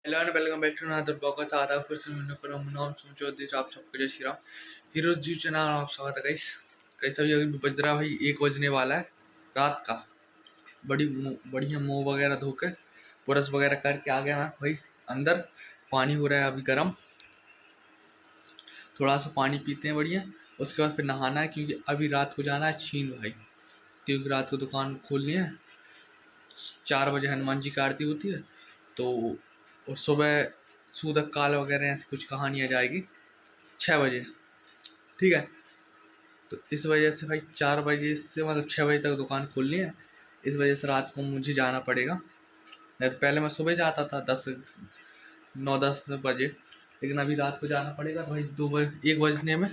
Hello and welcome back to another blog का साथ है फिर से मैंने फिर नाम समझो आप सबको जय श्री राम हीरोज जी चैनल आप स्वागत है गाइस। कैसा भी अभी बज रहा है भाई 1 बजने वाला है रात का। बढ़िया मुंह वगैरह धो के ब्रश वगैरह करके आ गया मैं भाई अंदर। पानी हो रहा है अभी गर्म, थोड़ा सा पानी पीते हैं बढ़िया। उसके बाद फिर नहाना है क्योंकि अभी रात को जाना है छीन भाई, क्योंकि रात को दुकान खोलनी है। 4 बजे हनुमान जी की आरती होती है तो और सुबह सूदक काल वगैरह ऐसी कुछ कहानी आ जाएगी 6 बजे। ठीक है, तो इस वजह से भाई 4 बजे से मतलब 6 बजे तक दुकान खोलनी है। इस वजह से रात को मुझे जाना पड़ेगा, नहीं तो पहले मैं सुबह जाता था 9-10 बजे, लेकिन अभी रात को जाना पड़ेगा भाई 1 बजने में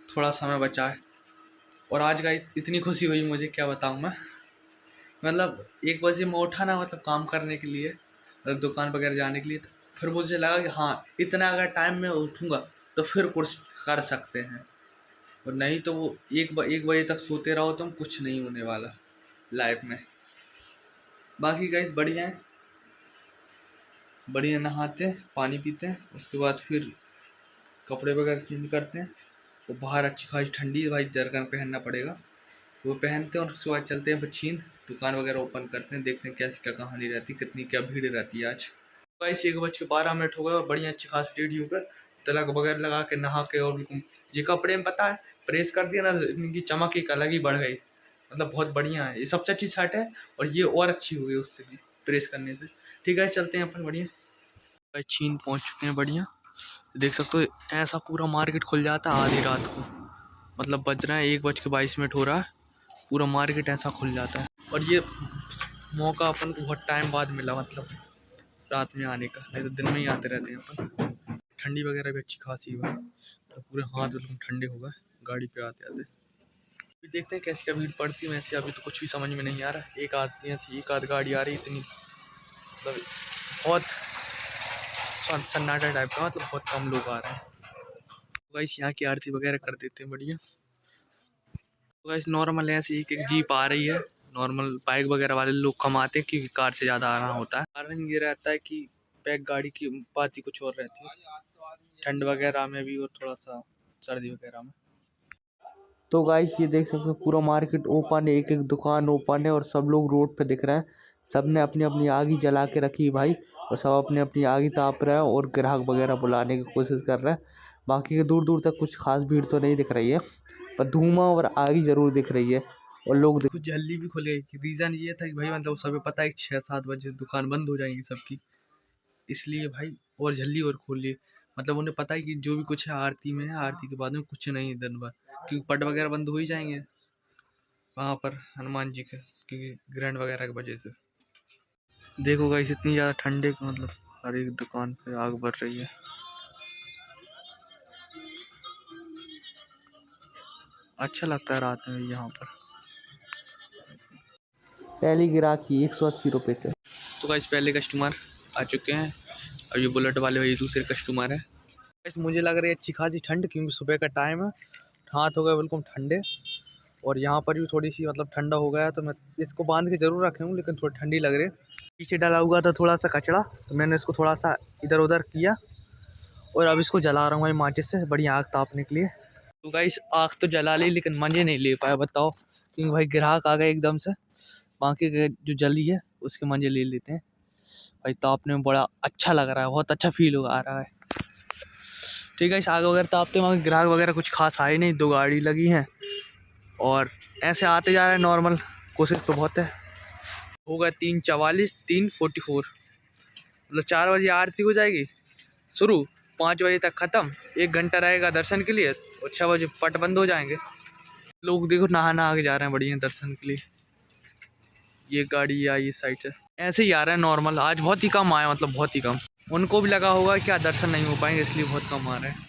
थोड़ा समय बचा है। और आज का इतनी खुशी हुई मुझे क्या बताऊँ मैं, मतलब 1 बजे मैं उठा ना मतलब काम करने के लिए, मतलब दुकान वगैरह जाने के लिए। तो फिर मुझे लगा कि हाँ इतना अगर टाइम में उठूँगा तो फिर कुछ कर सकते हैं, और नहीं तो वो 1 बजे तक सोते रहो तुम, कुछ नहीं होने वाला लाइफ में। बाकी गाइस बढ़िया है, बढ़िया नहाते हैं पानी पीते हैं, उसके बाद फिर कपड़े वगैरह चेंज करते हैं। वो बाहर अच्छी खासी ठंडी है भाई, जरकन पहनना पड़ेगा, वो पहनते हैं और उसके बाद चलते हैं फिर छीन दुकान वगैरह ओपन करते हैं। देखते हैं कैसी क्या कहानी रहती है, कितनी क्या भीड़ रहती है आज। गाइस 1 बज के 12 मिनट हो गए और बढ़िया अच्छी खासी रेडी होकर तिलक वगैरह लगा के नहा के, और बिल्कुल ये कपड़े में पता है प्रेस कर दिया ना, इनकी चमक एक अलग ही बढ़ गई, मतलब बहुत बढ़िया है। ये सबसे अच्छी शर्ट है और ये और अच्छी हो गई उससे भी प्रेस करने से। ठीक है चलते हैं अपन बढ़िया। भाई चीन पहुंच चुके हैं बढ़िया, देख सकते हो ऐसा पूरा मार्केट खुल जाता है आधी रात को, मतलब बज रहा है 1 बज के 22 मिनट हो रहा है, पूरा मार्केट ऐसा खुल जाता है। और ये मौका अपन को बहुत टाइम बाद मिला, मतलब रात में आने का, नहीं तो दिन में ही आते रहते हैं अपन। ठंडी वगैरह भी अच्छी खासी हुआ है, तो पूरे हाथ बिल्कुल ठंडे हो गए गाड़ी पे आते आते। अभी देखते हैं कैसी क्या भीड़ पड़ती है। वैसे अभी तो कुछ भी समझ में नहीं आ रहा, एक आध गाड़ी आ रही इतनी, मतलब बहुत सन्नाटा टाइप का, मतलब बहुत कम लोग आ रहे हैं। तो गाइस यहाँ की आरती वगैरह कर देते हैं बढ़िया। तो गाइस नॉर्मल ऐसे एक एक जीप आ रही है, नॉर्मल बाइक वगैरह वाले लोग कम आते हैं क्योंकि कार से ज़्यादा आना होता है। कारण ये रहता है कि पैक गाड़ी की बात ही कुछ और रहती है, ठंड वगैरह में भी और थोड़ा सा सर्दी वगैरह में। तो गाइस ये देख सकते हो पूरा मार्केट ओपन है, एक एक दुकान ओपन है और सब लोग रोड पे दिख रहे हैं। सब ने अपनी अपनी आगी जला के रखी भाई, और सब अपनी अपनी आगी ताप रहे हैं और ग्राहक वगैरह बुलाने की कोशिश कर रहे हैं। बाकी के दूर दूर तक कुछ खास भीड़ तो नहीं दिख रही है, पर धुआं और आगी जरूर दिख रही है। और लोग कुछ जल्दी भी खुल गई, रीज़न ये था कि भाई मतलब सभी पता है 6-7 बजे दुकान बंद हो जाएंगी सबकी, इसलिए भाई और जल्दी और खोल लिए। मतलब उन्हें पता है कि जो भी कुछ है आरती में है, आरती के बाद में कुछ नहीं है दिन भर, क्योंकि पट वगैरह बंद हो ही जाएंगे वहाँ पर हनुमान जी के, क्योंकि ग्रैंड वगैरह की वजह से। देखो गाइस इतनी ज़्यादा ठंडे का मतलब हर एक दुकान पे आग बढ़ रही है। अच्छा लगता है रात में यहाँ पर। पहली गिराकी 180 रुपये से। तो गाइस पहले कस्टमर आ चुके हैं, अब ये बुलेट वाले भाई दूसरे कस्टमर है। गाइस मुझे लग रही है अच्छी खासी ठंड, क्योंकि सुबह का टाइम है, हाथ हो गए बिल्कुल ठंडे, और यहाँ पर भी थोड़ी सी मतलब ठंडा हो गया, तो मैं इसको बांध के ज़रूर रखे हूँ, लेकिन थोड़ी ठंडी लग रही है। पीछे डाला हुआ था थोड़ा सा कचड़ा, तो मैंने इसको थोड़ा सा इधर उधर किया, और अब इसको जला रहा हूँ भाई माचिस से बढ़िया आग तापने के लिए। तो गाइस आग तो जला ली लेकिन मज़े नहीं ले पाया, बताओ, क्योंकि भाई ग्राहक आ गए एकदम से। बाकी के जो जली है उसके मज़े ले लेते हैं भाई, तापने में बड़ा अच्छा लग रहा है, बहुत अच्छा फील आ रहा है। ठीक है, इस आग वगैरह तापते वहाँ ग्राहक वगैरह कुछ खास आए नहीं, 2 गाड़ी लगी हैं और ऐसे आते जा रहे हैं नॉर्मल, कोशिश तो बहुत है। होगा 3:44, 3:44, मतलब 4 बजे आरती हो जाएगी शुरू, 5 बजे तक ख़त्म, 1 घंटा रहेगा दर्शन के लिए, और 6 बजे पट बंद हो जाएंगे। लोग देखो नहा नहा के जा रहे हैं बढ़िया दर्शन के लिए। ये गाड़ी आई इस साइड से, ऐसे ही आ रहा है नॉर्मल, आज बहुत ही कम आए, मतलब बहुत ही कम। उनको भी लगा होगा क्या दर्शन नहीं हो पाएंगे, इसलिए बहुत कम आ रहे हैं।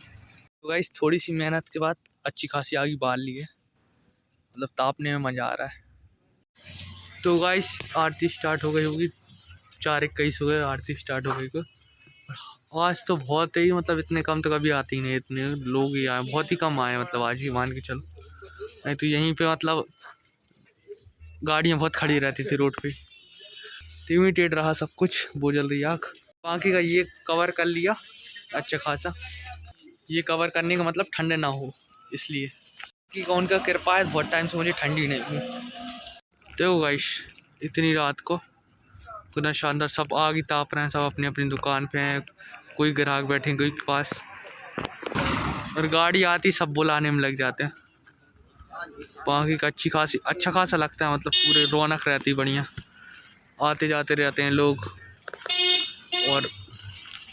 तो गाइस थोड़ी सी मेहनत के बाद अच्छी खासी आग बाल ली है, मतलब तापने में मज़ा आ रहा है। तो गाइस आरती स्टार्ट हो गई होगी, 4:21 हो गए, आरती स्टार्ट हो गई को। आज तो बहुत ही मतलब इतने कम तो कभी आते ही नहीं, इतने लोग ही आए, बहुत ही कम आए, मतलब आज ही मान के चलो, नहीं तो यहीं पे मतलब गाड़ियाँ बहुत खड़ी रहती थी रोड पे। लिमिटेड रहा सब कुछ, वो जल रही आग। बाकी का ये कवर कर लिया अच्छा खासा। ये कवर करने का मतलब ठंड ना हो इसलिए कि कौन का कृपा है, बहुत टाइम से मुझे ठंडी नहीं हुई। देखो गाइस इतनी रात को कितना शानदार, सब आग ही ताप रहे हैं, सब अपनी अपनी दुकान पे हैं, कोई ग्राहक बैठे कोई के पास, और गाड़ी आती सब बुलाने में लग जाते हैं। बाकी का अच्छा खासा लगता है, मतलब पूरे रौनक रहती बढ़िया, आते जाते रहते हैं लोग और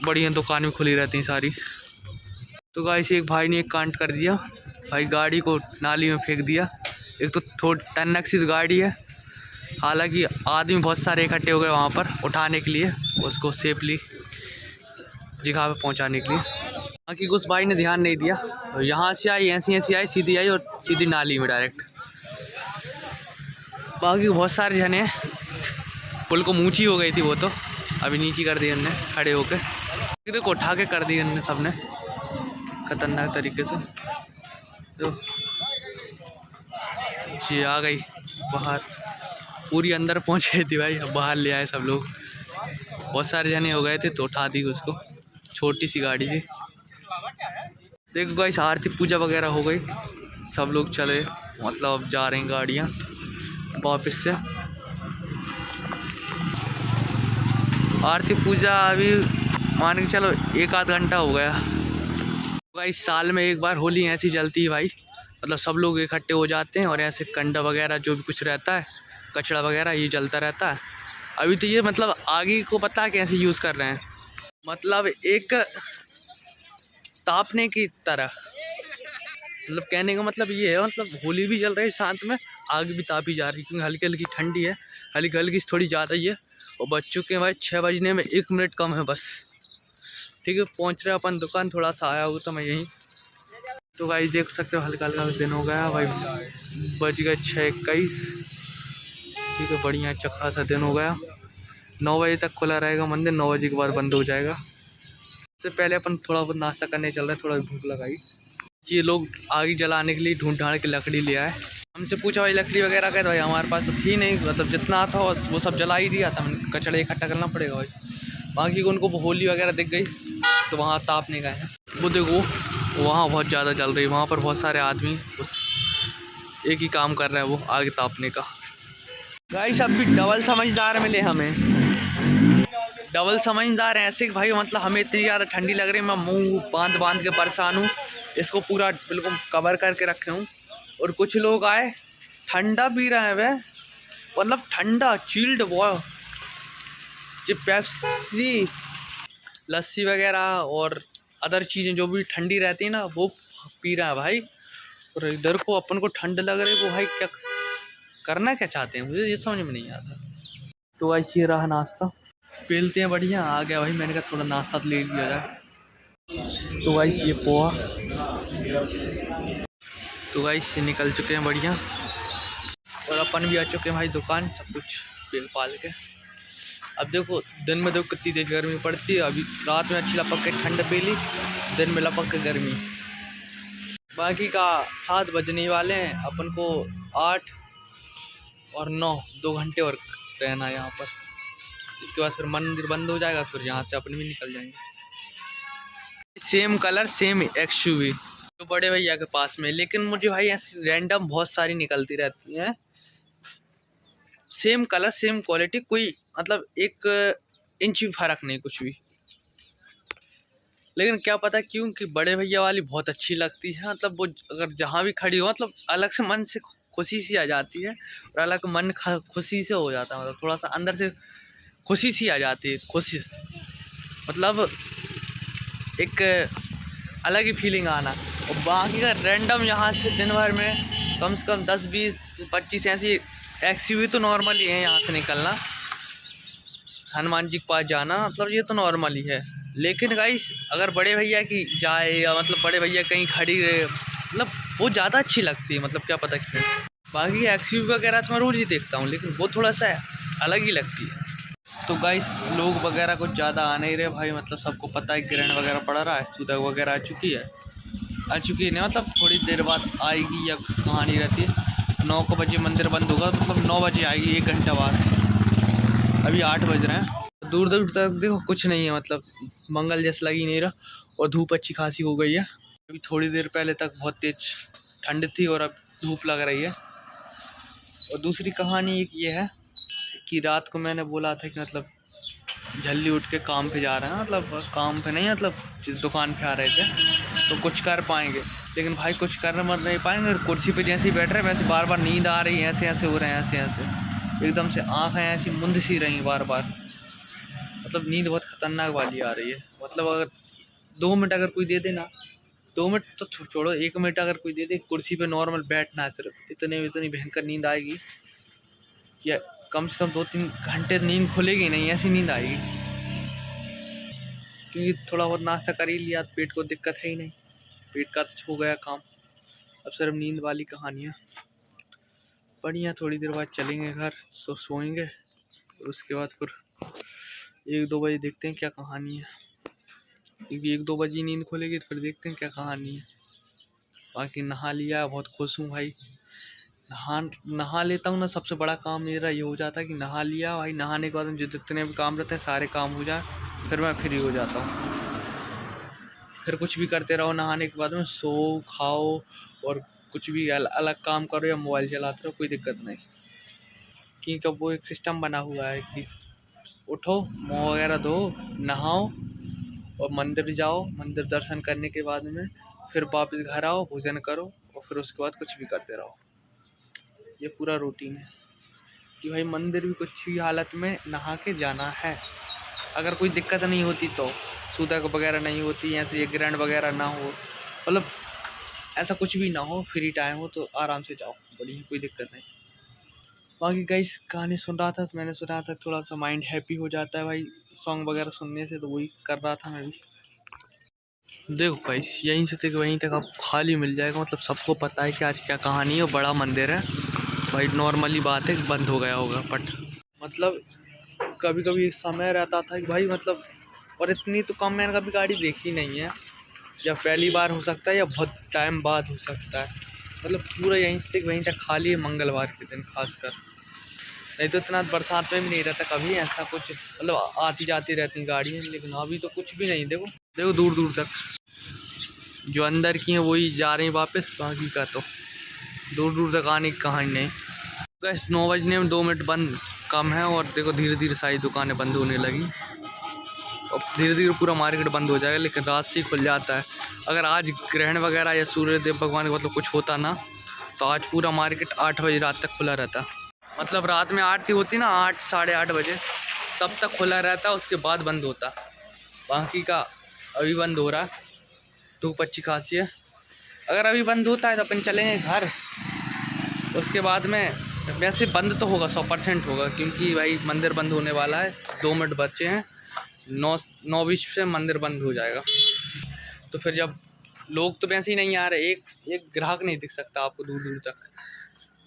बढ़िया दुकान भी खुली रहती हैं सारी। तो गाइस एक भाई ने एक कांड कर दिया भाई, गाड़ी को नाली में फेंक दिया। एक तो थोड़ी टन्नक सी गाड़ी है, हालांकि आदमी बहुत सारे इकट्ठे हो गए वहाँ पर उठाने के लिए, उसको सेफली जगह पे पहुँचाने के लिए। बाकी उस भाई ने ध्यान नहीं दिया, यहाँ से आई ऐसी आई, सीधी आई और सीधी नाली में डायरेक्ट। बाकी बहुत सारे जने, पुल को ऊँची हो गई थी वो, तो अभी नीची कर दी उनने खड़े होकर, देखो उठा के कर दी उनने सब ने खतरनाक तरीके से। तो जी आ गई बाहर, पूरी अंदर पहुंच गई थी भाई, अब बाहर ले आए सब लोग, बहुत सारे जने हो गए थे तो उठा दी उसको, छोटी सी गाड़ी थी। देखो गाइस आरती पूजा वगैरह हो गई, सब लोग चले, मतलब अब जा रही हैं गाड़ियाँ वापस से। आरती पूजा अभी मान के चलो 1 आध घंटा हो गया। गाइस साल में एक बार होली ऐसी जलती है भाई, मतलब सब लोग इकट्ठे हो जाते हैं और ऐसे कंडा वगैरह जो भी कुछ रहता है, कचड़ा वगैरह ये जलता रहता है। अभी तो ये मतलब आगे को पता कैसे यूज़ कर रहे हैं, मतलब एक तापने की तरह, मतलब कहने का मतलब ये है, मतलब होली भी जल रही है साथ में आग भी तापी जा रही है, क्योंकि हल्की हल्की ठंडी है, हल्की हल्की थोड़ी ज़्यादा ही है। और बच्चों के भाई 6 बजने में 1 मिनट कम है बस, ठीक है। पहुँच रहे अपन दुकान, थोड़ा सा आया हुआ तो मैं यहीं। तो भाई देख सकते हो हल्का हल्का दिन हो गया भाई, बज गए 6:21, ठीक है, बढ़िया अच्छा खासा दिन हो गया। 9 बजे तक खुला रहेगा मंदिर, 9 बजे के बाद बंद हो जाएगा। इससे पहले अपन थोड़ा बहुत नाश्ता करने चल रहे हैं, थोड़ा भूख लगाई। ये लोग आग जलाने के लिए ढूंढ ढांड के लकड़ी ले आए, हमसे पूछा भाई लकड़ी वगैरह का, तो भाई हमारे पास तो थी नहीं, मतलब जितना था वो सब जला ही दिया था, कचड़े इकट्ठा करना पड़ेगा भाई। बाकी उनको होली वगैरह दिख गई तो वहाँ तापने गए हैं, वो देखो वहाँ बहुत ज़्यादा जल रही है, वहाँ पर बहुत सारे आदमी एक ही काम कर रहे हैं, वो आग तापने का। गाइस अब भी डबल समझदार मिले हमें, डबल समझदार ऐसे कि भाई मतलब हमें इतनी ज़्यादा ठंडी लग रही है, मैं मुंह बांध के परेशान हूँ, इसको पूरा बिल्कुल कवर करके रखे हूँ। और कुछ लोग आए ठंडा पी रहे हैं, वे मतलब ठंडा चिल्ड वो जो पेप्सी लस्सी वगैरह और अदर चीज़ें जो भी ठंडी रहती है ना, वो पी रहा है भाई। और इधर को अपन को ठंड लग रही है, वो भाई क्या करना क्या चाहते हैं, मुझे ये समझ में नहीं आता। तो ऐसे ये रहा नाश्ता, पेलते हैं बढ़िया, आ गया भाई, मैंने कहा थोड़ा नाश्ता तो ले लिया जाए। तो गाइस ये पोहा, तो गाइस ये निकल चुके हैं बढ़िया, और अपन भी आ चुके हैं भाई दुकान, सब कुछ पेल पाल के। अब देखो दिन में देखो कितनी तेज गर्मी पड़ती है, अभी रात में अच्छी लपक के ठंड पेली, दिन में लपक के गर्मी। बाकी का 7 बजने वाले हैं, अपन को 8 और 9 2 घंटे और रहना है यहाँ पर, इसके बाद फिर मंदिर बंद हो जाएगा, फिर यहाँ से अपन भी निकल जाएंगे। सेम कलर सेम XUV तो बड़े भैया के पास में, लेकिन मुझे भाई ऐसी रैंडम बहुत सारी निकलती रहती हैं, सेम कलर सेम क्वालिटी, कोई मतलब 1 इंच भी फ़र्क नहीं कुछ भी। लेकिन क्या पता क्यों कि बड़े भैया वाली बहुत अच्छी लगती है, मतलब वो अगर जहाँ भी खड़ी हो मतलब अलग से मन से खुशी सी आ जाती है, और अलग मन खुशी से हो जाता है, मतलब थोड़ा सा अंदर से खुशी सी आ जाती है, खुशी मतलब एक अलग ही फीलिंग आना। और बाकी का रैंडम यहाँ से दिन भर में कम से कम 10 20 25 ऐसी XUV तो नॉर्मल ही है, यहाँ से निकलना हनुमान जी के पास जाना, मतलब ये तो नॉर्मल ही है। लेकिन गाइस अगर बड़े भैया की जाए, या मतलब बड़े भैया कहीं खड़ी रहे, मतलब वो ज़्यादा अच्छी लगती है, मतलब क्या पता क्यों। बाकी XUV वगैरह तो मैं रोज़ ही देखता हूँ, लेकिन वो थोड़ा सा अलग ही लगती है। तो गाइस लोग वगैरह कुछ ज़्यादा आ नहीं रहे भाई, मतलब सबको पता है ग्रहण वगैरह पड़ रहा है, सुधा वगैरह आ चुकी है नहीं, मतलब थोड़ी देर बाद आएगी या कहानी रहती है। 9 बजे मंदिर बंद होगा, मतलब 9 बजे आएगी, 1 घंटा बाद, अभी 8 बज रहे हैं। दूर दूर तक देखो कुछ नहीं है, मतलब मंगल जैसा लग ही नहीं रहा। और धूप अच्छी खासी हो गई है। अभी थोड़ी देर पहले तक बहुत तेज ठंड थी और अब धूप लग रही है। और दूसरी कहानी एक ये है कि रात को मैंने बोला था कि मतलब जल्दी उठ के काम पे जा रहे हैं, मतलब काम पे नहीं, मतलब जिस दुकान पे आ रहे थे तो कुछ कर पाएंगे। लेकिन भाई कुछ करने मत नहीं पाएंगे। कुर्सी पे जैसे ही बैठ रहे वैसे बार बार नींद आ रही है, ऐसे ऐसे हो रहे हैं, ऐसे ऐसे एकदम से आँखें ऐसी मुंद सी रही बार बार। मतलब नींद बहुत खतरनाक वाली आ रही है। मतलब अगर 2 मिनट अगर कोई दे देना, 2 मिनट तो छोड़ो, 1 मिनट अगर कोई दे दे कुर्सी पे नॉर्मल बैठना है सिर्फ, इतनी भयंकर नींद आएगी कि कम से कम 2-3 घंटे नींद खुलेगी नहीं, ऐसी नींद आएगी। क्योंकि थोड़ा बहुत नाश्ता कर ही लिया तो पेट को दिक्कत है ही नहीं, पेट का तो हो गया काम। अब सिर्फ नींद वाली कहानियाँ बढ़िया। थोड़ी देर बाद चलेंगे घर, सोएंगे। उसके बाद फिर 1-2 बजे देखते हैं क्या कहानी है, क्योंकि 1-2 बजे नींद खुलेगी तो फिर देखते हैं क्या कहानी है। बाकी नहा लिया, बहुत खुश हूँ भाई। नहा लेता हूँ ना, सबसे बड़ा काम मेरा ये हो जाता है कि नहा लिया भाई। नहाने के बाद जो जितने भी काम रहते हैं सारे काम हो जाए, फिर मैं फ्री हो जाता हूँ। फिर कुछ भी करते रहो नहाने के बाद में, सो खाओ और कुछ भी अलग काम करो या मोबाइल चलाते रहो, कोई दिक्कत नहीं। क्योंकि वो एक सिस्टम बना हुआ है कि उठो, मुँह वगैरह धो, नहाओ और मंदिर जाओ। मंदिर दर्शन करने के बाद में फिर वापस घर आओ, भोजन करो और फिर उसके बाद कुछ भी करते रहो। ये पूरा रूटीन है कि भाई मंदिर भी कुछ भी हालत में नहा के जाना है। अगर कोई दिक्कत नहीं होती तो सूतक वगैरह नहीं होती, ऐसे ये ग्रहण वगैरह ना हो, मतलब ऐसा कुछ भी ना हो, फ्री टाइम हो तो आराम से जाओ, बढ़िया, कोई दिक्कत नहीं। बाकी गाइस गाने सुन रहा था तो मैंने सुना था थोड़ा सा माइंड हैप्पी हो जाता है भाई सॉन्ग वगैरह सुनने से, तो वही कर रहा था मैं भी। देखो गाइस यहीं से तक वहीं तक आपको खाली मिल जाएगा। मतलब सबको पता है कि आज क्या कहानी है। बड़ा मंदिर है भाई, नॉर्मली बात है कि बंद हो गया होगा, बट मतलब कभी कभी एक समय रहता था कि भाई मतलब, और इतनी तो कम मैंने कभी गाड़ी देखी नहीं है, या पहली बार हो सकता है या बहुत टाइम बाद हो सकता है। मतलब पूरा यहीं से तक वहीं तक खाली है मंगलवार के दिन खासकर। नहीं तो इतना बरसात में भी नहीं रहता कभी ऐसा कुछ, मतलब आती जाती रहती गाड़ियाँ, लेकिन अभी तो कुछ भी नहीं। देखो देखो दूर दूर तक जो अंदर की हैं वही जा रही वापस, बाकी का तो दूर दूर तक आने की कहानी नहीं। बस 9 बजने में 2 मिनट बंद कम है और देखो धीरे धीरे सारी दुकानें बंद होने लगी और धीरे धीरे पूरा मार्केट बंद हो जाएगा। लेकिन रात से ही खुल जाता है। अगर आज ग्रहण वगैरह या सूर्यदेव भगवान का मतलब कुछ होता ना, तो आज पूरा मार्केट 8 बजे रात तक खुला रहता। मतलब रात में आरती होती ना 8 साढ़े 8 बजे, तब तक खुला रहता, उसके बाद बंद होता। बाकी का अभी बंद हो रहा है, धूप अच्छी खासी है। अगर अभी बंद होता है तो अपन चलेंगे घर। उसके बाद में वैसे बंद तो होगा, 100% होगा, क्योंकि भाई मंदिर बंद होने वाला है। 2 मिनट बचे हैं, 9:20 से मंदिर बंद हो जाएगा। तो फिर जब लोग तो वैसे ही नहीं आ रहे, एक ग्राहक नहीं दिख सकता आपको दूर दूर तक।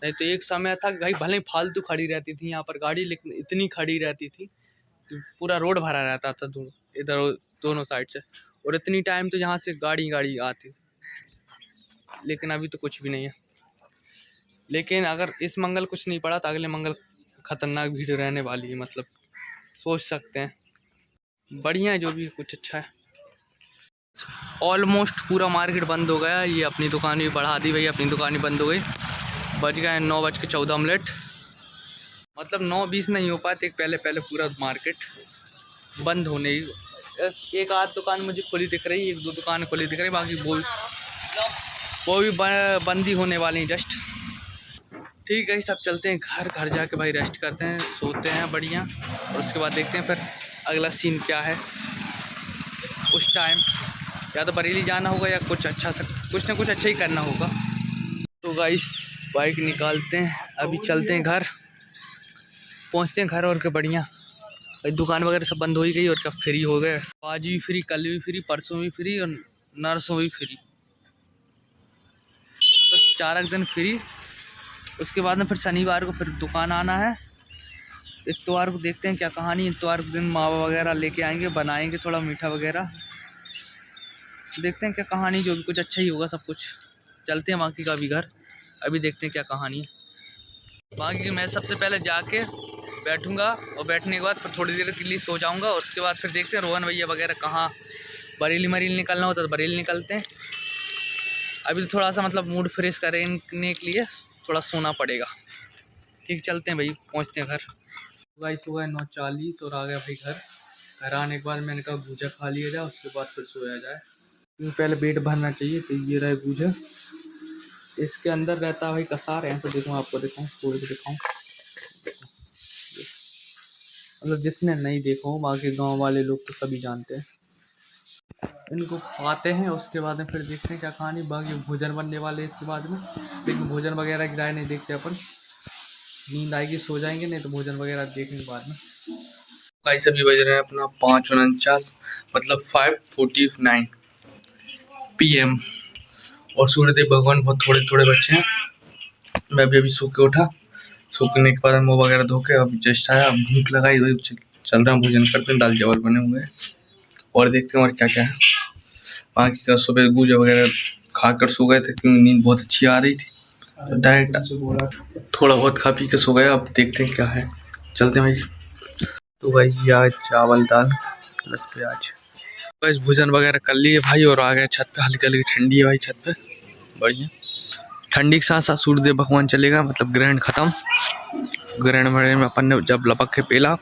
नहीं तो एक समय था कि भाई भले फालतू खड़ी रहती थी यहाँ पर गाड़ी, लेकिन इतनी खड़ी रहती थी कि पूरा रोड भरा रहता था इधर दोनों साइड से, और इतनी टाइम तो यहाँ से गाड़ी आती। लेकिन अभी तो कुछ भी नहीं है। लेकिन अगर इस मंगल कुछ नहीं पड़ा तो अगले मंगल खतरनाक भीड़ रहने वाली है, मतलब सोच सकते हैं। बढ़िया है जो भी, कुछ अच्छा है। ऑलमोस्ट पूरा मार्केट बंद हो गया। ये अपनी दुकान भी बढ़ा दी भाई, अपनी दुकान भी बंद हो गई। बज गए 9:14। मतलब 9:20 नहीं हो पाते, पहले पहले पूरा मार्केट बंद होने ही। एक आध दुकान मुझे खुली दिख रही, 1-2 दुकान खुली दिख रही, बाकी वो भी बंद ही होने वाली हैं जस्ट। ठीक है, सब चलते हैं घर। घर जाके भाई रेस्ट करते हैं, सोते हैं बढ़िया, और उसके बाद देखते हैं फिर अगला सीन क्या है। उस टाइम या तो बरेली जाना होगा या कुछ अच्छा सा, कुछ ना कुछ अच्छा ही करना होगा। तो गाइस बाइक निकालते हैं, अभी चलते हैं घर, पहुंचते हैं घर। और क्या बढ़िया, दुकान वगैरह सब बंद हो ही गई और क्या फ्री हो गए। आज भी फ्री, कल भी फ्री, परसों भी फ्री और नरसों भी फ्री, तो 4 दिन फ्री। उसके बाद में फिर शनिवार को फिर दुकान आना है। इतवार को देखते हैं क्या कहानी। इतवार के दिन मावा वगैरह लेके आएंगे, बनाएंगे थोड़ा मीठा वगैरह, देखते हैं क्या कहानी। जो भी कुछ अच्छा ही होगा सब कुछ। चलते हैं बाकी का भी घर, अभी देखते हैं क्या कहानी है। बाकी मैं सबसे पहले जाके बैठूंगा और बैठने के बाद फिर थोड़ी देर के लिए सो जाऊंगा और उसके बाद फिर देखते हैं रोहन भैया वगैरह कहाँ बरेली मरील निकलना होता तो बरेली निकलते हैं। अभी तो थोड़ा सा मतलब मूड फ्रेश करने के लिए थोड़ा सोना पड़ेगा। ठीक, चलते हैं भाई, पहुँचते हैं घर। भाई सुबह 9:40 और आ गया भाई घर। घर आने के बाद मैंने कहा भूजा खा लिया जाए, उसके बाद फिर सोया जाए। पहले पेट भरना चाहिए। तो ये रहे भूजा, इसके अंदर रहता है भाई कसार। ऐसे देखूँ, आपको दिखाऊँ, खोल के दिखाऊँ, मतलब जिसने नहीं देखा हो, बाकी गांव वाले लोग तो सभी जानते हैं। इनको खाते हैं, उसके बाद में फिर देखते हैं क्या कहानी। बाकी भोजन बनने वाले इसके बाद में, लेकिन भोजन वगैरह की राय नहीं देखते अपन। नींद आएगी सो जाएंगे, नहीं तो भोजन वगैरह देखने के बाद में। भाई सभी बज रहे हैं अपना 5:49, मतलब 5:49 PM। और सूर्यदेव भगवान बहुत थोड़े थोड़े बच्चे हैं। मैं भी अभी सो के उठा, सूखने के बाद मुँह वगैरह धो के अब जस्ट आया। भूख लगाई, वही चल रहा है, भोजन करते हैं। दाल चावल बने हुए हैं और देखते हैं और क्या क्या है। बाकी का सुबह गुजा वगैरह खाकर सो गए थे क्योंकि नींद बहुत अच्छी आ रही थी, तो डायरेक्ट थोड़ा बहुत खा पी के सो गए। अब देखते हैं क्या है, चलते हैं भाई। तो भाई जी आज चावल दाल प्लस प्याज, बस भोजन वगैरह कर लिए भाई और आ गए छत पे। हल्की हल्की ठंडी है भाई छत पे, बढ़िया। ठंडी के साथ साथ सूर्यदेव भगवान चलेगा, मतलब ग्रहण खत्म। ग्रहण में अपन ने जब लपक के पेला,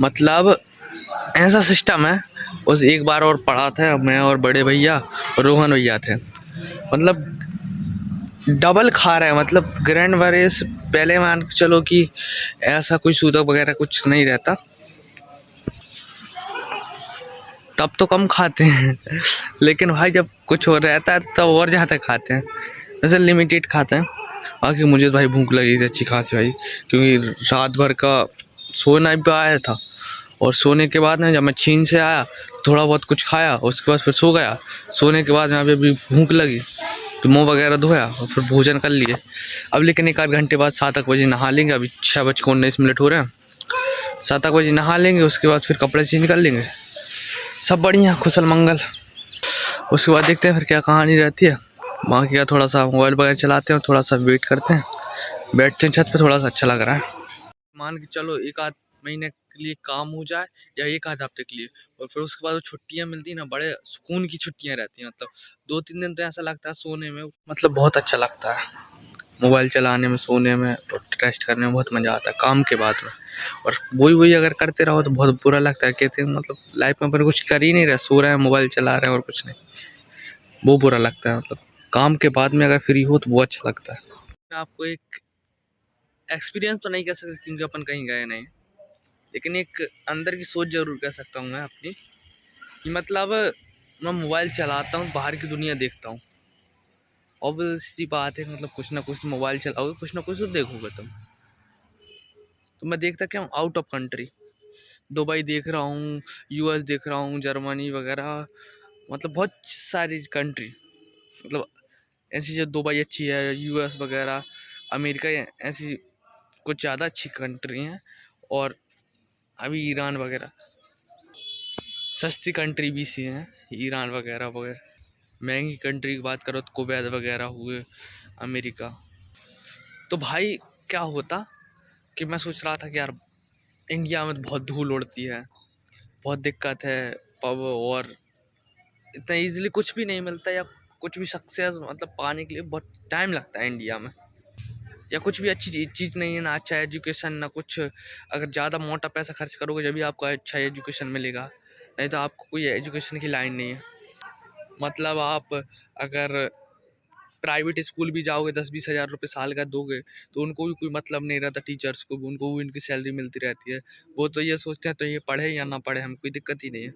मतलब ऐसा सिस्टम है। उस एक बार और पढ़ा था, मैं और बड़े भैया और रोहन भैया थे, मतलब डबल खा रहे हैं। मतलब ग्रैंड वरेस पहले मान के चलो कि ऐसा कोई सूतक वगैरह कुछ नहीं रहता, तब तो कम खाते हैं लेकिन भाई जब कुछ हो रहता है तब और ज़्यादा खाते हैं, वैसे लिमिटेड खाते हैं। बाकी मुझे तो भाई भूख लगी थी अच्छी खासी भाई, क्योंकि रात भर का सोना भी आया था। और सोने के बाद ना जब मैं छीन से आया थोड़ा बहुत कुछ खाया, उसके बाद फिर सो गया। सोने के बाद यहाँ पे भी भूख लगी तो मुँह वगैरह धोया और फिर भोजन कर लिए। अब लेकिन 1 आध घंटे बाद 7 बजे नहा लेंगे। अभी 6:19 हो रहे हैं, 7 बजे नहा लेंगे, उसके बाद फिर कपड़े चेंज कर लेंगे। सब बढ़िया, कुशल मंगल। उसके बाद देखते हैं फिर क्या कहानी रहती है। बाकी का थोड़ा सा मोबाइल वगैरह चलाते हैं, थोड़ा सा वेट करते हैं, बैठते हैं छत पे, थोड़ा सा अच्छा लग रहा है। मान के चलो 1 आध महीने के लिए काम हो जाए या 1 आध हफ्ते के लिए, और फिर उसके बाद वो छुट्टियां मिलती है ना, बड़े सुकून की छुट्टियां रहती हैं। मतलब 2-3 दिन तो ऐसा लगता है सोने में, मतलब बहुत अच्छा लगता है। मोबाइल चलाने में, सोने में और रेस्ट करने में बहुत मज़ा आता है काम के बाद में। और वही वही अगर करते रहो तो बहुत बुरा लगता है। कहते हैं मतलब लाइफ में अपन कुछ कर ही नहीं रहे, सो रहे हैं, मोबाइल चला रहे हैं और कुछ नहीं, वो बुरा लगता है। मतलब काम के बाद में अगर फ्री हो तो वो अच्छा लगता है। मैं आपको एक एक्सपीरियंस तो नहीं कह सकता क्योंकि अपन कहीं गए नहीं, लेकिन एक अंदर की सोच जरूर कह सकता हूँ मैं अपनी, कि मतलब मैं मोबाइल चलाता हूँ, बाहर की दुनिया देखता हूँ। ऑब्वियस सी बात है, मतलब कुछ ना कुछ मोबाइल चलाओगे, कुछ ना कुछ तो देखोगे तुम। तो मैं देखता क्या हूँ, आउट ऑफ कंट्री दुबई देख रहा हूँ, US देख रहा हूँ, जर्मनी वगैरह, मतलब बहुत सारी कंट्री। मतलब ऐसी जो दुबई अच्छी है, US वगैरह, अमेरिका, ऐसी कुछ ज़्यादा अच्छी कंट्री हैं। और अभी ईरान वगैरह, सस्ती कंट्री भी सी हैं, ईरान वगैरह वगैरह। महंगी कंट्री की बात करो तो कुवैत वगैरह हुए, अमेरिका। तो भाई क्या होता कि मैं सोच रहा था कि यार इंडिया में तो बहुत धूल उड़ती है, बहुत दिक्कत है, पब और इतना इजीली कुछ भी नहीं मिलता, या कुछ भी सक्सेस मतलब पाने के लिए बहुत टाइम लगता है इंडिया में, या कुछ भी अच्छी चीज़ नहीं है ना, अच्छा एजुकेशन ना कुछ। अगर ज़्यादा मोटा पैसा खर्च करोगे जब भी आपको अच्छा एजुकेशन मिलेगा, नहीं तो आपको कोई एजुकेशन की लाइन नहीं है। मतलब आप अगर प्राइवेट स्कूल भी जाओगे, 10-20 हज़ार रुपये साल का दोगे तो उनको भी कोई मतलब नहीं रहता। टीचर्स को भी, उनको भी उनकी सैलरी मिलती रहती है। वो तो ये सोचते हैं तो ये पढ़े या ना पढ़े, हमें कोई दिक्कत ही नहीं है।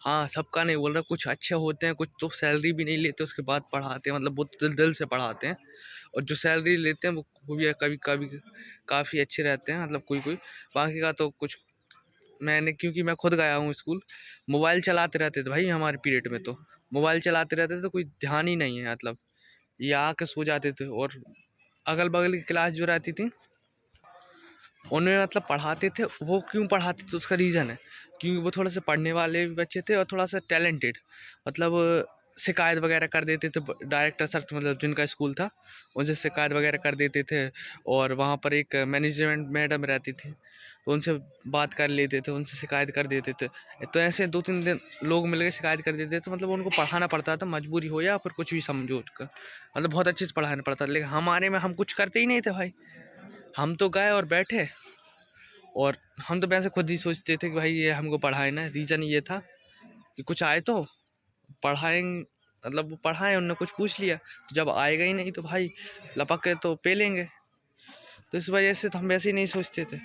हाँ, सबका नहीं बोल रहा, कुछ अच्छे होते हैं, कुछ तो सैलरी भी नहीं लेते उसके बाद पढ़ाते हैं, मतलब वो दिल दिल से पढ़ाते हैं। और जो सैलरी लेते हैं वो भी कभी कभी काफ़ी अच्छे रहते हैं, मतलब कोई कोई। बाकी का तो कुछ, मैंने क्योंकि मैं खुद गया हूँ स्कूल, मोबाइल चलाते रहते थे भाई हमारे पीरियड में। तो मोबाइल चलाते रहते थे तो कोई ध्यान ही नहीं है, मतलब ये आके सो जाते थे। और अगल बगल की क्लास जो रहती थी उनमें मतलब पढ़ाते थे, वो क्यों पढ़ाते थे उसका रीज़न है, क्योंकि वो थोड़े से पढ़ने वाले भी बच्चे थे और थोड़ा सा टैलेंटेड, मतलब शिकायत वगैरह कर देते थे डायरेक्टर सर, मतलब जिनका स्कूल था उनसे शिकायत वगैरह कर देते थे। और वहाँ पर एक मैनेजमेंट मैडम रहती थी, तो उनसे बात कर लेते थे, उनसे शिकायत कर देते थे। तो ऐसे 2-3 दिन लोग मिल के शिकायत कर देते थे, तो मतलब उनको पढ़ाना पड़ता था, मजबूरी हो या फिर कुछ भी समझो उनका, मतलब बहुत अच्छे से पढ़ाना पड़ता था। लेकिन हमारे में हम कुछ करते ही नहीं थे भाई, हम तो गए और बैठे, और हम तो वैसे खुद ही सोचते थे कि भाई ये हमको पढ़ाए ना। रीज़न ये था कि कुछ आए तो पढ़ाएंगे, मतलब वो पढ़ाए, उनने कुछ पूछ लिया, तो जब आएगा ही नहीं तो भाई लपक के तो पे लेंगे। तो इस वजह से तो हम वैसे ही नहीं सोचते थे।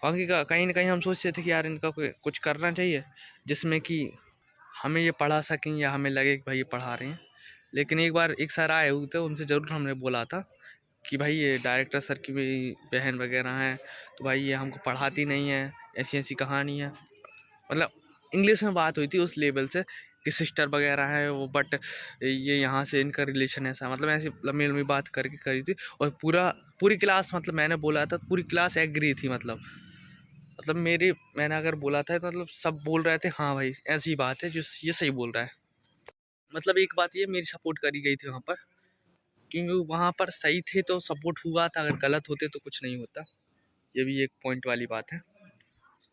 बाकी का कहीं ना कहीं हम सोचते थे कि यार इनका कुछ करना चाहिए जिसमें कि हमें ये पढ़ा सकें या हमें लगे कि भाई ये पढ़ा रहे हैं। लेकिन एक बार एक सर आए हुए थे, उनसे ज़रूर हमने बोला था कि भाई ये डायरेक्टर सर की भी बहन वगैरह हैं, तो भाई ये हमको पढ़ाती नहीं है, ऐसी ऐसी कहानी है। मतलब इंग्लिश में बात हुई थी उस लेवल से कि सिस्टर वगैरह है वो, बट ये यहाँ से इनका रिलेशन ऐसा, मतलब ऐसी लंबी लंबी बात करके करी थी। और पूरी क्लास, मतलब मैंने बोला था पूरी क्लास एग्री थी, मतलब मैंने अगर बोला था तो मतलब सब बोल रहे थे हाँ भाई ऐसी बात है जो ये सही बोल रहा है। मतलब एक बात ये मेरी सपोर्ट करी गई थी वहाँ पर, क्योंकि वहाँ पर सही थे तो सपोर्ट हुआ था, अगर गलत होते तो कुछ नहीं होता। ये भी एक पॉइंट वाली बात है।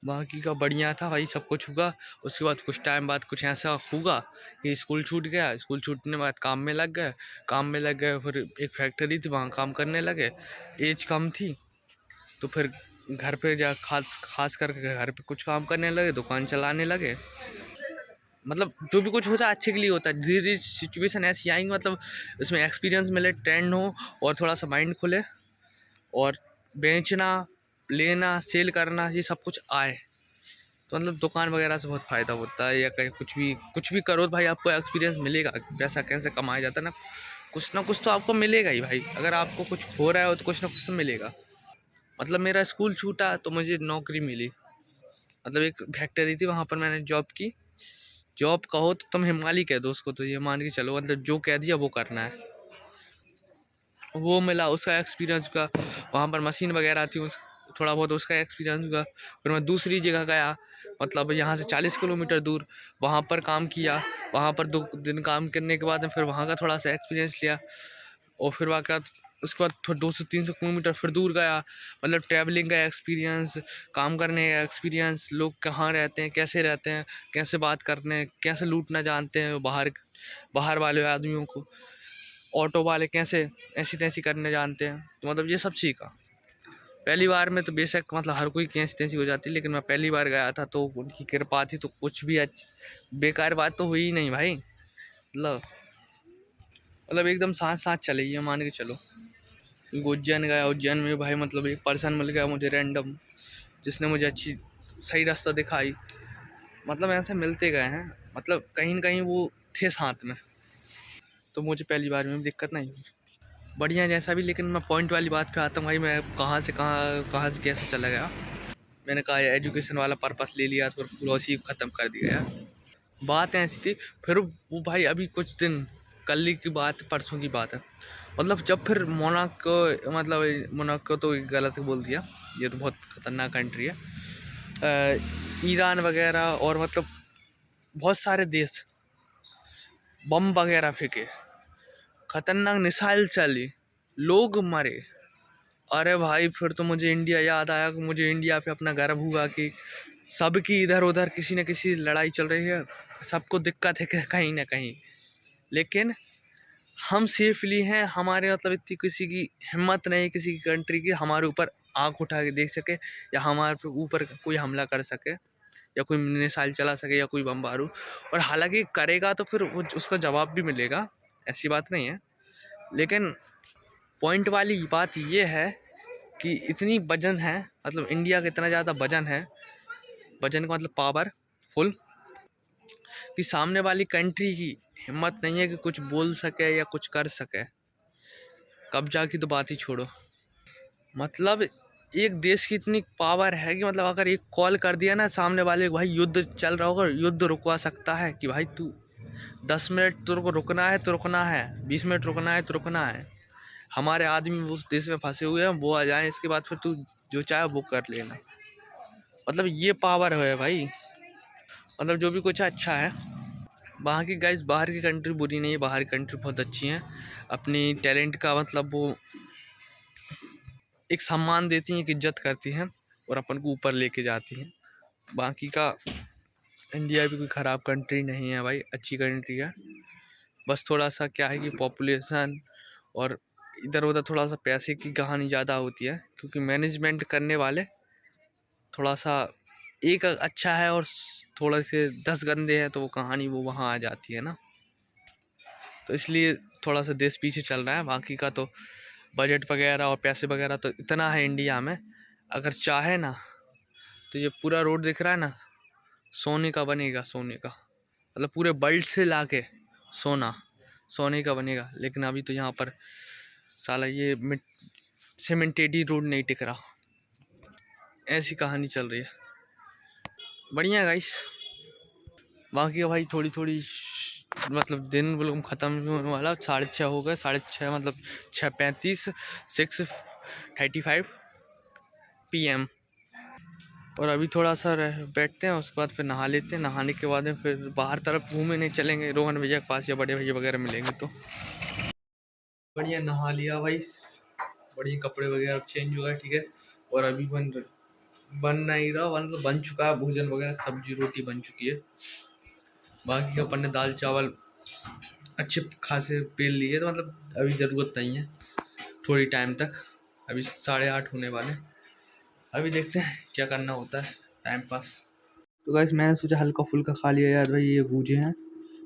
बाकी का बढ़िया था भाई, सब कुछ हुआ। उसके बाद कुछ टाइम बाद कुछ ऐसा हुआ कि स्कूल छूट गया। स्कूल छूटने के बाद काम में लग गए फिर एक फैक्ट्री थी वहाँ काम करने लगे। एज कम थी तो फिर घर पे जा खास खास करके घर पे कुछ काम करने लगे, दुकान चलाने लगे। मतलब जो भी कुछ होता है अच्छे के लिए होता है। धीरे धीरे सिचुएशन ऐसी आएंगी, मतलब इसमें एक्सपीरियंस मिले, ट्रेंड हो और थोड़ा सा माइंड खुले, और बेचना, लेना, सेल करना, ये सब कुछ आए तो मतलब दुकान वगैरह से बहुत फ़ायदा होता है। या कहीं कुछ भी करो तो भाई आपको एक्सपीरियंस मिलेगा। पैसा कैसे कमाया जाता है ना कुछ तो आपको मिलेगा ही भाई। अगर आपको कुछ हो रहा है तो कुछ ना कुछ तो मिलेगा। मतलब मेरा स्कूल छूटा तो मुझे नौकरी मिली, मतलब एक फैक्ट्री थी वहाँ पर मैंने जॉब की। जॉब कहो तो तुम हिमालय कह दो उसको, तो ये मान के चलो, मतलब जो कह दिया वो करना है। वो मिला, उसका एक्सपीरियंस हुआ। वहाँ पर मशीन वगैरह थी, उस थोड़ा बहुत उसका एक्सपीरियंस हुआ। फिर मैं दूसरी जगह गया, मतलब यहाँ से 40 किलोमीटर दूर, वहाँ पर काम किया। वहाँ पर 2 दिन काम करने के बाद में फिर वहाँ का थोड़ा सा एक्सपीरियंस लिया। और फिर उसके बाद 200-300 किलोमीटर फिर दूर गया, मतलब ट्रैवलिंग का एक्सपीरियंस, काम करने का एक्सपीरियंस, लोग कहाँ रहते हैं, कैसे रहते हैं, कैसे बात करते हैं, कैसे लूटना जानते हैं बाहर बाहर वाले आदमियों को, ऑटो वाले कैसे ऐसी तैसी करने जानते हैं। तो मतलब ये सब सीखा। पहली बार में तो बेशक मतलब हर कोई कैसी तैसी हो जाती है, लेकिन मैं पहली बार गया था तो उनकी कृपा थी, तो कुछ भी बेकार बात तो हुई ही नहीं भाई। मतलब एकदम साथ साथ चले, ये मान के चलो। उज्जैन गया, उज्जैन में भाई मतलब एक पर्सन मिल गया मुझे रैंडम, जिसने मुझे अच्छी सही रास्ता दिखाई। मतलब ऐसे मिलते गए हैं, मतलब कहीं न कहीं वो थे साथ में, तो मुझे पहली बार में दिक्कत नहीं हुई। बढ़िया जैसा भी, लेकिन मैं पॉइंट वाली बात पे आता हूँ भाई, मैं कहाँ से कैसे चला गया। मैंने कहा एजुकेशन वाला पर्पस ले लिया तो पूरा उसी को ख़त्म कर दिया यार। बात ऐसी थी। फिर वो भाई अभी कुछ दिन कल ही की बात, परसों की बात है, मतलब जब फिर मोनाको, मतलब मोनाको तो गलत बोल दिया, ये तो बहुत ख़तरनाक कंट्री है। ईरान वगैरह और मतलब बहुत सारे देश बम वगैरह फेंके, खतरनाक मिसाइल चली, लोग मरे। अरे भाई फिर तो मुझे इंडिया याद आया कि मुझे इंडिया पे अपना गर्व हुआ कि सबकी इधर उधर किसी न किसी लड़ाई चल रही है, सबको दिक्कत है कहीं ना कहीं, लेकिन हम सेफली हैं। हमारे मतलब इतनी किसी की हिम्मत नहीं, किसी की कंट्री की हमारे ऊपर आंख उठा के देख सके, या हमारे ऊपर कोई हमला कर सके, या कोई मिसाइल चला सके, या कोई बम बारूद। और हालांकि करेगा तो फिर वो उसका जवाब भी मिलेगा, ऐसी बात नहीं है। लेकिन पॉइंट वाली बात ये है कि इतनी वजन है, मतलब इंडिया का इतना ज़्यादा वजन है, वजन का मतलब पावर फुल, कि सामने वाली कंट्री की हिम्मत नहीं है कि कुछ बोल सके या कुछ कर सके। कब्जा की तो बात ही छोड़ो। मतलब एक देश की इतनी पावर है कि मतलब अगर एक कॉल कर दिया ना सामने वाले को, भाई युद्ध चल रहा होगा, युद्ध रुकवा सकता है कि भाई तू 10 मिनट तेरे को रुकना है तो रुकना है, 20 मिनट रुकना है तो रुकना है। हमारे आदमी उस देश में फंसे हुए हैं, वो आ जाएं, इसके बाद फिर तू जो चाहे वो कर लेना। मतलब ये पावर है भाई, मतलब जो भी कुछ है अच्छा है। वहाँ की गाइस बाहर की कंट्री बुरी नहीं है, बाहर की कंट्री बहुत अच्छी हैं। अपनी टैलेंट का मतलब वो एक सम्मान देती हैं, एक इज्जत करती हैं और अपन को ऊपर लेके जाती हैं। बाकी का इंडिया भी कोई ख़राब कंट्री नहीं है भाई, अच्छी कंट्री है। बस थोड़ा सा क्या है कि पॉपुलेशन और इधर उधर थोड़ा सा पैसे की कहानी ज़्यादा होती है, क्योंकि मैनेजमेंट करने वाले थोड़ा सा एक अच्छा है और थोड़े से 10 गंदे हैं, तो वो कहानी वो वहाँ आ जाती है ना, तो इसलिए थोड़ा सा देश पीछे चल रहा है। बाकी का तो बजट वगैरह और पैसे वगैरह तो इतना है इंडिया में, अगर चाहे ना तो ये पूरा रोड दिख रहा है ना, सोने का बनेगा, सोने का, मतलब पूरे वर्ल्ड से लाके सोना सोने का बनेगा। लेकिन अभी तो यहाँ पर साला ये सीमेंटेड ही रोड नहीं टिक रहा, ऐसी कहानी चल रही है। बढ़िया गाइस। बाकी का भाई थोड़ी थोड़ी मतलब दिन बिल्कुल ख़त्म नहीं होने वाला, 6:30 हो गए, 6:30 मतलब 6:35, 6:35 PM। और अभी थोड़ा सा बैठते हैं, उसके बाद फिर नहा लेते हैं, नहाने के बाद में फिर बाहर तरफ घूमने चलेंगे रोहन भैया के पास, या बड़े भैया वगैरह मिलेंगे तो। बढ़िया नहा लिया भाई, बढ़िया कपड़े वगैरह चेंज हो गए, ठीक है। और अभी बन नहीं रहा, मतलब बन चुका है भोजन वगैरह, सब्जी रोटी बन चुकी है। बाकी अपन ने दाल चावल अच्छे खासे पेल लिए, तो मतलब अभी ज़रूरत नहीं है थोड़ी टाइम तक। अभी 8:30 होने वाले, अभी देखते हैं क्या करना होता है, टाइम पास। तो गाइस मैंने सोचा हल्का फुल्का खा लिया यार भाई, ये गूजे हैं,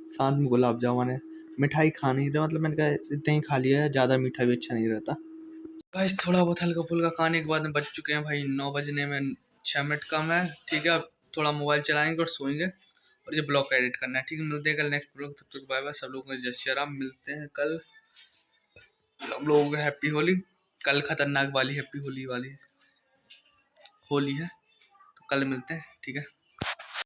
साथ में गुलाब जामुन है, मिठाई खा नहीं रहा, मतलब मैंने कहा इतना ही खा लिया है, ज़्यादा मीठा भी अच्छा नहीं रहता। गाइस थोड़ा बहुत हल्का फुल्का खाने के बाद में बज चुके हैं भाई 9 बजने में 6 मिनट कम है, ठीक है। अब थोड़ा मोबाइल चलाएंगे और सोएंगे, और ये ब्लॉग एडिट करना है, ठीक है। मिलते हैं कल नेक्स्ट ब्लॉग, तब तक बाय बाय सब लोगों को, जय श्री राम। मिलते हैं कल, सब लोगों को हैप्पी होली। कल खतरनाक वाली हैप्पी होली वाली होली है, तो कल मिलते हैं, ठीक है।